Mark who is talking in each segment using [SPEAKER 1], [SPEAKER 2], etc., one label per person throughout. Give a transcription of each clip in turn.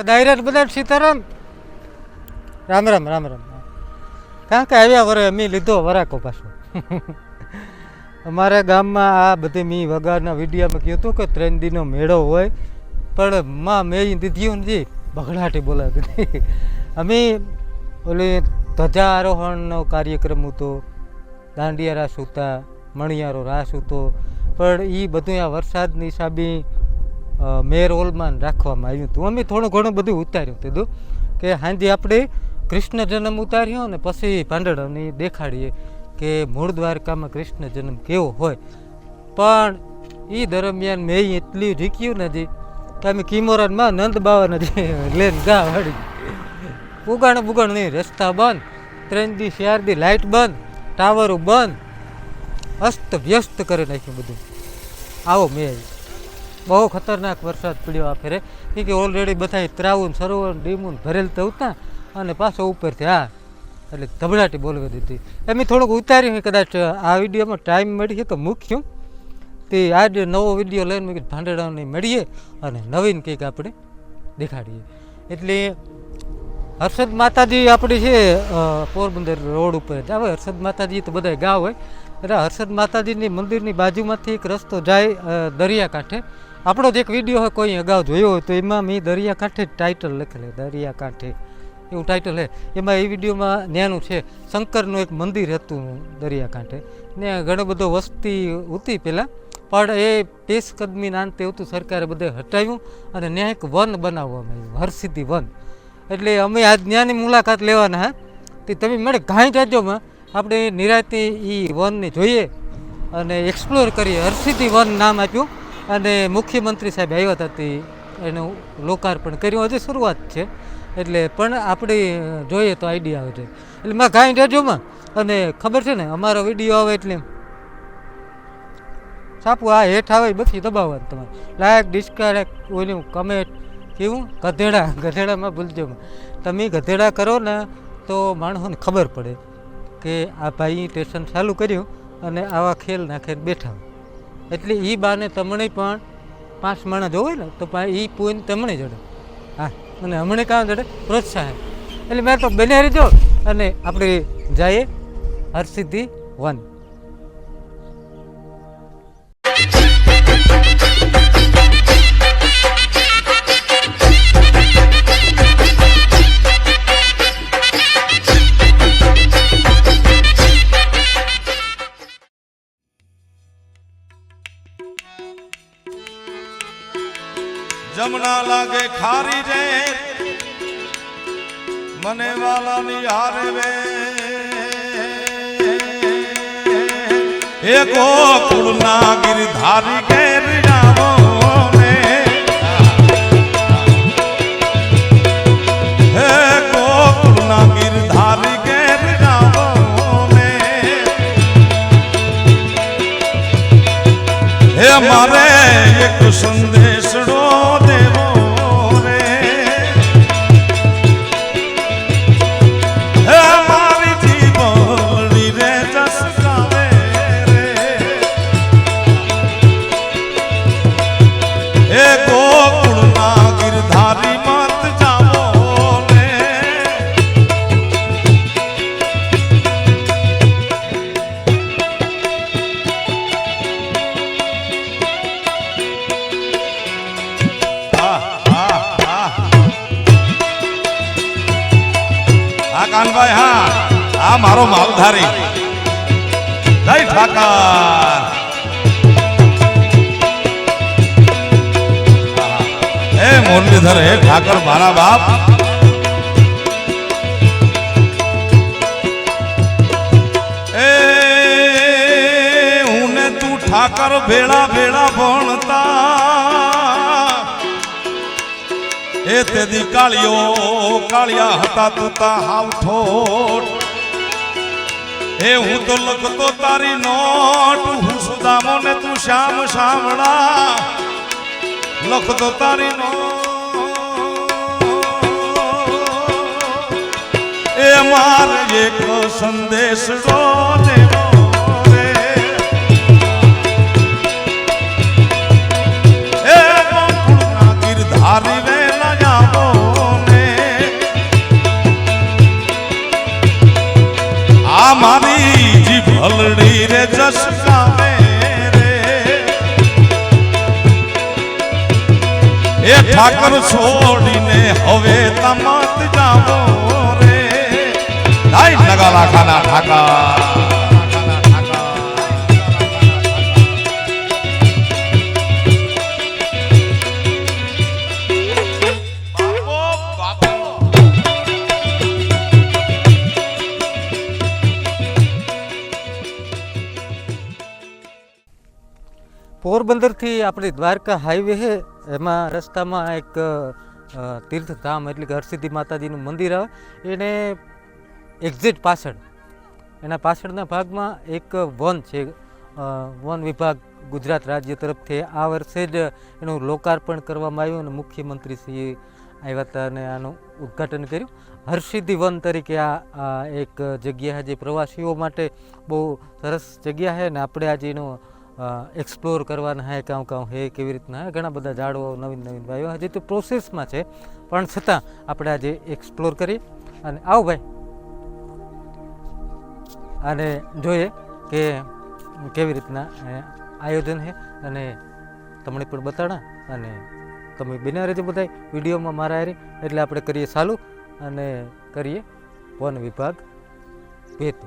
[SPEAKER 1] દાયરા બધા સીતારામ રામ રામ રામ રામ. કારણ કે આવ્યા વરે અમે લીધો વરાકો પાછો. અમારા ગામમાં આ બધી મી વગાડના વિડીયામાં કહ્યું હતું કે 3 દિનનો મેળો હોય, પણ માં મેં દીધી નથી, બગડાટી બોલાવી દીધી. અમે ઓલી ધજા આરોહણનો કાર્યક્રમ હતો, દાંડિયા રાસ હતા, મણિયારો રાસ હતો, પણ એ બધું આ વરસાદની હિસાબે મેર હોલમાં રાખવામાં આવ્યું હતું. અમે થોડું ઘણું બધું ઉતાર્યું હતું કે હાંજે આપણે કૃષ્ણ જન્મ ઉતાર્યો ને પછી ભાંડળાની દેખાડીએ કે મૂળ દ્વારકામાં કૃષ્ણ જન્મ કેવો હોય. પણ એ દરમિયાન મેં એટલી રીક્યું નથી કે અમે કિમોરાનમાં નંદ બાવા નથી લઈને ગા વાળી ઉગાણ બુગાણ નહીં, રસ્તા બંધ, 3 દી 4 દી લાઇટ બંધ, ટાવરો બંધ, અસ્ત વ્યસ્ત કરી નાખ્યું બધું. આવો મેં બહુ ખતરનાક વરસાદ પડ્યો આ ફેરે, કે ઓલરેડી બધા ત્રાવું સરોવર ડીમું ભરેલ તો ઉતા અને પાછો ઉપરથી એટલે ધબડાટી બોલવી દીધી. એમ થોડુંક ઉતાર્યું, કદાચ આ વિડીયોમાં ટાઈમ મળી તો મૂક્યું તે આજે નવો વિડીયો લઈને મેં ભાંડેડાને મળીએ અને નવીન કંઈક આપણે દેખાડીએ. એટલે હર્ષદ માતાજી આપણી છે પોરબંદર રોડ ઉપર આવે. હર્ષદ માતાજી તો બધા ગાવ હોય, એટલે હર્ષદ માતાજીની મંદિરની બાજુમાંથી એક રસ્તો જાય દરિયાકાંઠે. આપણો જ એક વિડીયો હોય કોઈ અગાઉ જોયો હોય તો એમાં મેં દરિયાકાંઠે જ ટાઇટલ લખેલું, દરિયાકાંઠે એવું ટાઇટલ છે. એમાં એ વિડીયોમાં ન્યાનું છે શંકરનું એક મંદિર હતું દરિયાકાંઠે, ને ઘણો બધો વસ્તી હતી પહેલાં, પણ એ પેશ કદમી નાંતે હતું, સરકારે બધે હટાવ્યું અને ત્યાં એક વન બનાવવામાં આવ્યું, હરસિદ્ધિ વન. એટલે અમે આજ ત્યાંની મુલાકાત લેવાના હા, તે તમે મળે ઘાઈ રાજ્યોમાં આપણે નિરાતે એ વનને જોઈએ અને એક્સપ્લોર કરીએ. હરસિદ્ધિ વન નામ આપ્યું અને મુખ્યમંત્રી સાહેબ આવ્યા હતા, તે એનું લોકાર્પણ કર્યું. હજી શરૂઆત છે એટલે પણ આપણે જોઈએ તો આઈડિયા આવે છે. એટલે મેં ઘાઈ રાજ્યોમાં અને ખબર છે ને અમારો વિડીયો આવે એટલે સાપું આ હેઠ આવે બધી દબાવવાનું તમારે, લાયક ડિસ્કારેક ઓલું કમેન્ટ કેવું ગધેડામાં ભૂલજો. તમે ગધેડા કરો ને તો માણસોને ખબર પડે કે આ ભાઈ સ્ટેશન ચાલુ કર્યું અને આવા ખેલ નાખીને બેઠા. એટલે એ બાને તમને પણ 5 માણસ જોવે ને તો એ પૂઈને તમને જડે. હા, અને હમણાં કામ જડે પ્રોત્સાહન. એટલે મેં તો બને રહીજો અને આપણે જઈએ હરસિદ્ધિ વન.
[SPEAKER 2] જમના લાગે ખારી રે મને વાલાની હારે વે એ ગોકુળના ગિરધારી ઘેર જાવો ને હે ગોકુળના ગિરધારી ઘેર જાવો ને હે મારે એક સંદેશડો કાનભાઈ. હા, આ મારો માલધારી જય ઠાકર. હે મુરલીધર, હે ઠાકર મારા બાપ. એ હું ને તું ઠાકર ભેળા ભેળા ભણતા એ તેદી કાળિયા હતા તુતા હાવ ઠોઠ. એ હું તો લખતો તારી નોટ, હું સુદામો ને તું શ્યામ શામળા લખતો તારી નોટ. એ મારે એક સંદેશ દેવો રે એ ગોકુળના ગિરધારી વે લજાવો ઠાકર છોડીને હવે તમત જાવો રે નાઈ નગાલા ખાના ઠાકર
[SPEAKER 1] પોરબંદરથી આપણી દ્વારકા હાઈવે છે, એમાં રસ્તામાં એક તીર્થધામ એટલે કે હરસિદ્ધિ માતાજીનું મંદિર આવે, એને એક્ઝેક્ટ પાછળ એના પાછળના ભાગમાં એક વન છે. વન વિભાગ ગુજરાત રાજ્ય તરફથી આ વર્ષે જ એનું લોકાર્પણ કરવામાં આવ્યું અને મુખ્યમંત્રી શ્રી આવ્યા હતા અને આનું ઉદ્ઘાટન કર્યું. હરસિદ્ધિ વન તરીકે આ એક જગ્યા છે જે પ્રવાસીઓ માટે બહુ સરસ જગ્યા છે ને આપણે આજે એનું એક્સપ્લોર કરવાના હે કાં હે કેવી રીતના ઘણા બધા ઝાડવાઓ નવીન વાવ્યા હજી તો પ્રોસેસમાં છે, પણ છતાં આપણે આજે એક્સપ્લોર કરીએ અને આવો ભાઈ અને જોઈએ કે કેવી રીતના આયોજન છે અને તમને પણ બતાડા અને તમે બિના રહેજો બધા વિડીયોમાં મારા હારે. એટલે આપણે કરીએ ચાલુ અને કરીએ વન વિભાગ ભેટ.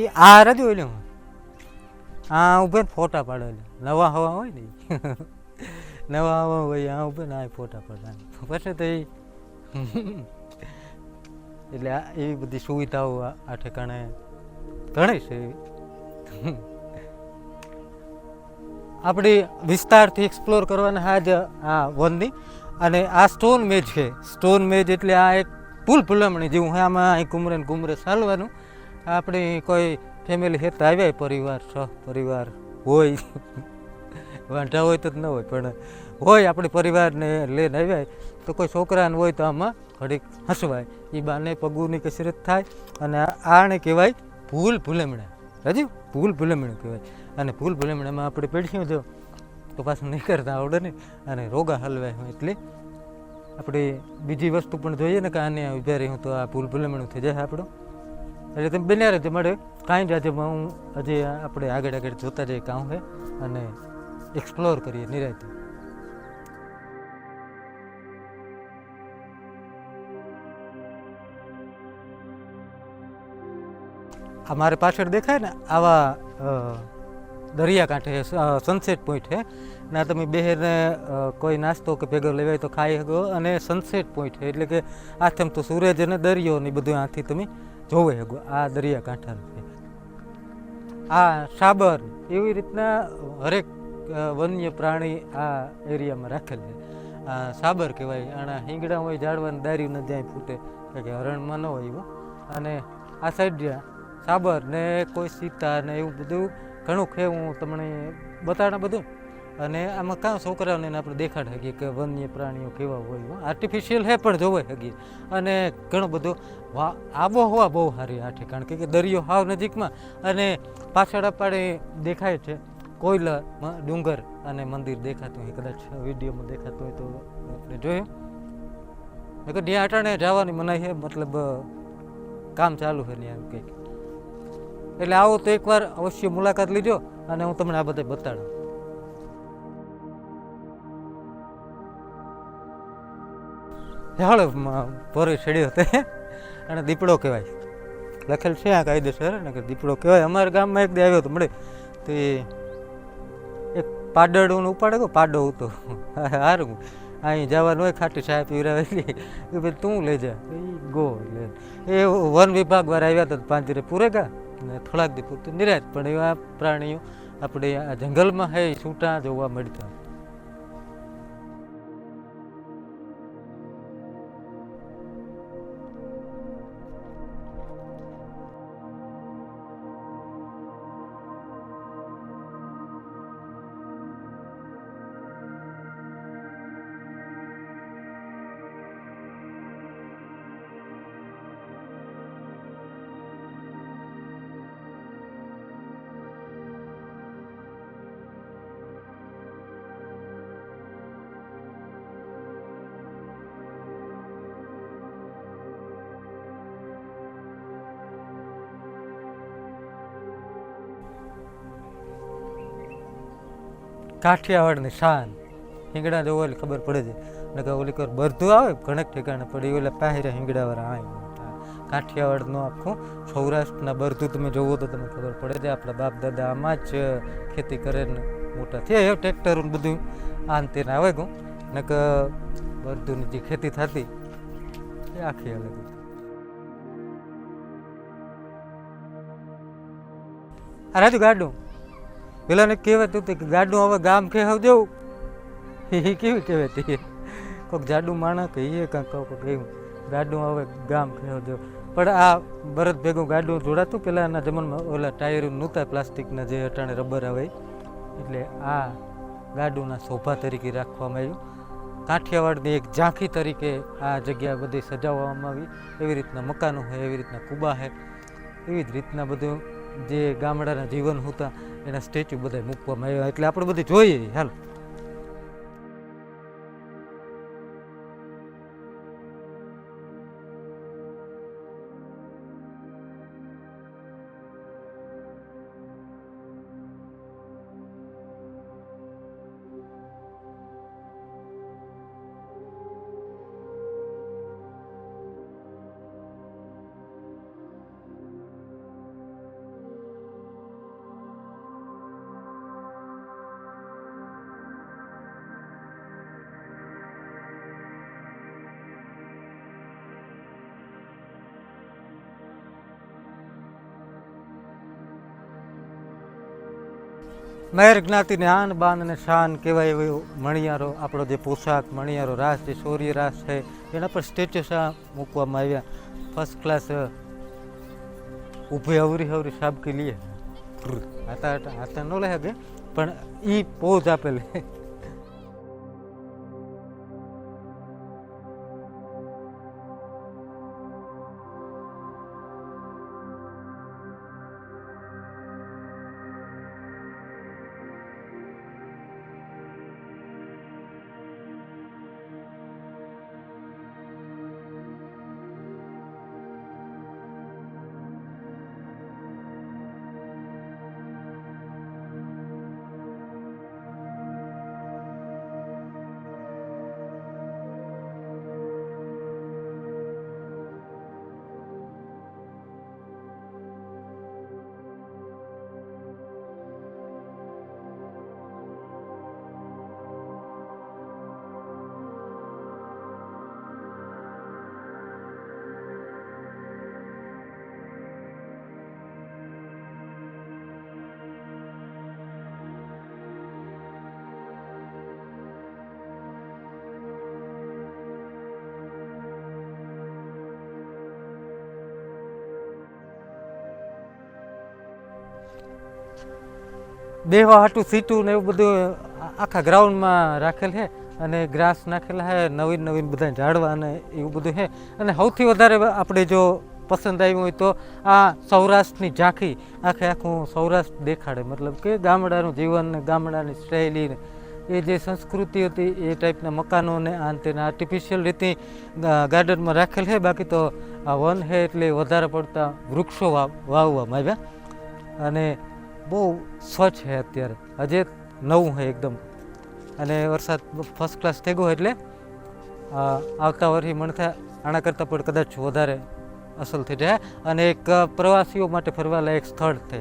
[SPEAKER 1] એ આ રજો એટલે આ ઉભે ફોટા પાડે નવા હવા હોય ને નવા હવા હોય આ ઉભે ને આ ફોટા પાડે પછી તો એ એટલે એવી બધી સુવિધાઓ આ ઠેકાણે ઘણી છે. આપણી વિસ્તારથી એક્સપ્લોર કરવાના આજ આ વનની અને આ સ્ટોન મેજ છે. સ્ટોન મેજ એટલે આ એક પુલ ભૂલમણી જેવું છે, આમાં ઘુમરે ચાલવાનું. આપણે કોઈ ફેમિલી હેતા આવ્યા પરિવાર પરિવાર હોય વાંઢા હોય તો ન હોય પણ હોય આપણે પરિવારને લઈને આવ્યા તો કોઈ છોકરાને હોય તો આમાં ઘડીક હસવાય, એ બાને પગુની કસરત થાય અને આને કહેવાય ભૂલ ભૂલેમણા. રાજીવ ભૂલ ભૂલેમણું કહેવાય. અને ભૂલ ભૂલેમણામાં આપણે પેઢીઓ જો તો પાછું નહીં કરતા આવડે ને અને રોગા હલવાય હોય એટલે આપણે બીજી વસ્તુ પણ જોઈએ ને કે આને ઉભા રહ્યું તો આ ભૂલ ભૂલેમણું થઈ જાય આપણું. એટલે તમે બન્યા રહેજો મળે કાંઈ જ આજે હું હજી આપણે આગળ જોતા જઈએ કામ છે અને એક્સપ્લોર કરીએ નિરાંતે. અમારે પાછળ દેખાય ને આવા દરિયાકાંઠે સનસેટ પોઈન્ટ છે ના, તમે બહેરને કોઈ નાસ્તો કે ભેગો લેવાય તો ખાઈ શકો અને સનસેટ પોઈન્ટ છે એટલે કે આથમ તો સૂરજ અને દરિયો ને બધું આથી તમે જોવે શકો. આ દરિયાકાંઠાનું છે. આ સાબર એવી રીતના હરેક વન્ય પ્રાણી આ એરિયામાં રાખેલ છે. આ સાબર કહેવાય. આના હિંગડા હોય ઝાડવાની દારી ન જાય ફૂટે કે હરણમાં ન હોય એવું. અને આ સાઈડ સાબર ને કોઈ સીતા ને એવું બધું ઘણું છે, હું તમને બતાડા બધું. અને આમાં કાં છોકરાઓને આપણે દેખાડ શકીએ કે વન્ય પ્રાણીઓ કેવા હોય. આર્ટિફિશિયલ હે પણ જોવે શકીએ અને ઘણું બધું આબોહવા બહુ સારી આ ઠેકાણ કે દરિયો હાવ નજીકમાં અને પાછળ આપણે દેખાય છે કોયલા ડુંગર અને મંદિર દેખાતું હોય, કદાચ વિડીયોમાં દેખાતું હોય તો આપણે જોયું. કે ત્યાં અટાણે જવાની મનાઈ છે, મતલબ કામ ચાલુ છે ત્યાં કંઈક. એટલે આવો તો એકવાર અવશ્ય મુલાકાત લીજો અને હું તમને આ બધા બતાડું. હાલો પોરે છેડ્યો હતો અને દીપડો કહેવાય લખેલ છે આ કાયદેસર ને કે દીપડો કહેવાય. અમારા ગામમાં એક દે આવ્યો હતો મળે તો એક પાડળું ઉપાડે ગયો, પાડો હતો સારું અહીં જવાનું હોય ખાટી ચા પીવડાવેલી કે ભાઈ તું લઈ જા ગો. એટલે એ વન વિભાગ વાળા આવ્યા હતા પાંજરે પૂરેગા ને થોડાક દી પૂરતું નિરાશ, પણ એવા પ્રાણીઓ આપણે આ જંગલમાં હે છૂટા જોવા મળતા. કાઠિયાવાડની શાન. હિંગડા જોવો એટલે ખબર પડે છે. ને કે ઓલી કર બધું આવે ઘણેક ઠેકાણે પડી ઓલે પહેરે હિંગડાવાળા આવે. કાઠિયાવાડનું આખું સૌરાષ્ટ્રના બરધું તમે જોવો તો તમને ખબર પડે છે. આપણા બાપ દાદા આમાં જ ખેતી કરે ને મોટા થયા. ટ્રેક્ટર બધું આંતેને આવે ગયું ને કે બરધુની જે ખેતી થતી એ આખી અલગ હતી. આ રાજુ ગાડું પેલાને કહેવાતું હતું કે ગાડું હવે ગામ ખેવ જવું એ કેવી કહેવાતી કોઈક જાડું માણસ કહીએ કાંક એવું ગાડું હવે ગામ ખેવ જવું. પણ આ બરદ ભેગું ગાડું જોડાતું પહેલાંના જમાનામાં ઓલા ટાયર નહોતા પ્લાસ્ટિકના જે અટાણે રબર આવે એટલે આ ગાડુંના શોભા તરીકે રાખવામાં આવ્યું. કાઠિયાવાડની એક ઝાંખી તરીકે આ જગ્યા બધી સજાવવામાં આવી. એવી રીતના મકાનો હોય, એવી રીતના કુબા છે, એવી જ રીતના બધું જે ગામડાના જીવન હતા એના સ્ટેચ્યુ બધા મૂકવામાં આવ્યા. એટલે આપણે બધું જોઈએ. હાલ મહેર જ્ઞાતિને આન બાન અને શાન કહેવાય એવો મણિયારો આપણો જે પોશાક મણિયારો રાસ જે શૌર્ય રાસ છે એના પર સ્ટેચ્યુ મૂકવામાં આવ્યા. ફર્સ્ટ ક્લાસ ઊભી અવરી હવરી સાબકી લીએ હાથા ન લે શકે પણ એ પોઝ આપેલી. બેવા હાટું સીટું ને એવું બધું આખા ગ્રાઉન્ડમાં રાખેલ છે અને ગ્રાસ નાખેલા છે, નવીન નવીન બધા ઝાડવા અને એવું બધું છે. અને સૌથી વધારે આપણે જો પસંદ આવ્યું હોય તો આ સૌરાષ્ટ્રની ઝાંખી આખે આખું સૌરાષ્ટ્ર દેખાડે. મતલબ કે ગામડાનું જીવન ને ગામડાની શૈલી ને એ જે સંસ્કૃતિ હતી એ ટાઈપના મકાનોને આંતેને આર્ટિફિશિયલ રીતે ગાર્ડનમાં રાખેલ છે. બાકી તો આ વન છે એટલે વધારે પડતા વૃક્ષો વાવવામાં આવ્યા અને બહુ સ્વચ્છ છે. અત્યારે હજે નવું છે એકદમ અને વરસાદ ફર્સ્ટ ક્લાસ થઈ ગયો એટલે આવતા વર્ષે મન થાય આના કરતાં પણ કદાચ વધારે અસલ થઈ જાય અને એક પ્રવાસીઓ માટે ફરવા લાયક સ્થળ છે.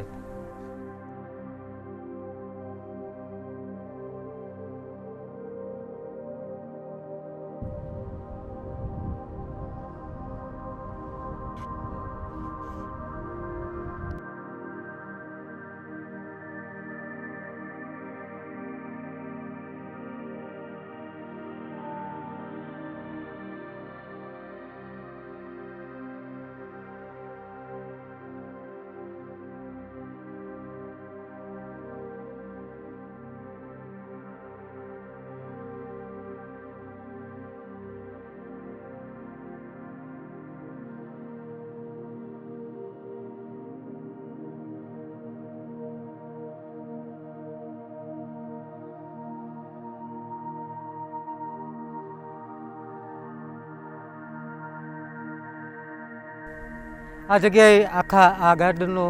[SPEAKER 1] આ જગ્યાએ આખા આ ગાર્ડનનો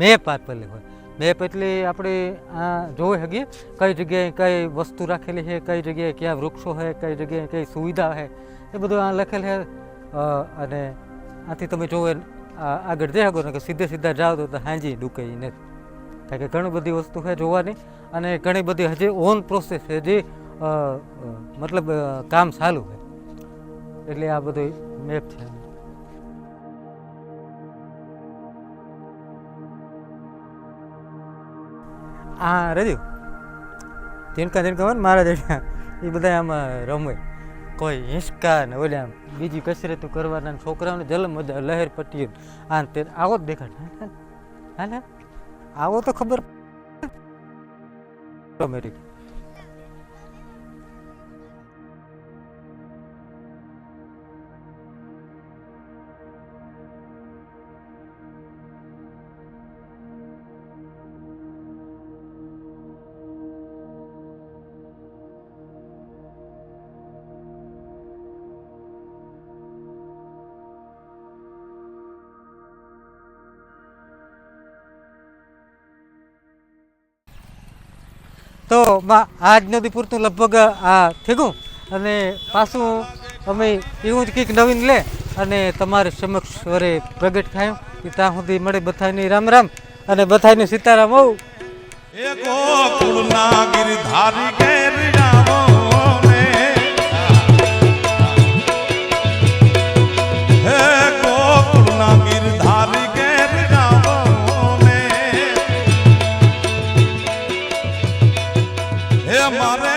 [SPEAKER 1] મેપ આપેલો હોય. મેપ એટલે આપણે આ જોઈ શકીએ કઈ જગ્યાએ કઈ વસ્તુ રાખેલી છે, કઈ જગ્યાએ ક્યાં વૃક્ષો છે, કઈ જગ્યાએ કઈ સુવિધા છે, એ બધું આ લખેલ છે. અને આથી તમે જોવો આગળ જઈ શકો ને કે સીધે સીધા જાઓ તો હાંજી ડૂકે નથી, કારણ કે ઘણી બધી વસ્તુ છે જોવાની, અને ઘણી બધી હજી ઓન પ્રોસેસ છે, જે મતલબ કામ ચાલુ છે, એટલે આ બધું મેપ છે. હા રજુ ઝીણકા હોય ને મારા જેટલા એ બધા આમાં રમે, કોઈ હિંચકા ને ઓલા બીજી કસરતો કરવાના, છોકરાઓને જલમ મજા લહેર પટ્ટીઓ આ તે આવો જ દેખાડ. હા આવો તો ખબર અમેરિકા. તો આજનો દી પૂરતું લગભગ આ થઈ ગયું, અને પાછું અમે એવું જ કંઈક નવીન લે અને તમારી સમક્ષ વરે પ્રગટ થાય. ત્યાં સુધી મળે બધાની રામ રામ અને બધાની સીતારામ. હોઉં
[SPEAKER 2] એકો કુળના ગિરધારી ઘેર જાવો ને, એકો કુળના ગિરધારી ઘેર જાવો ને, હે મારે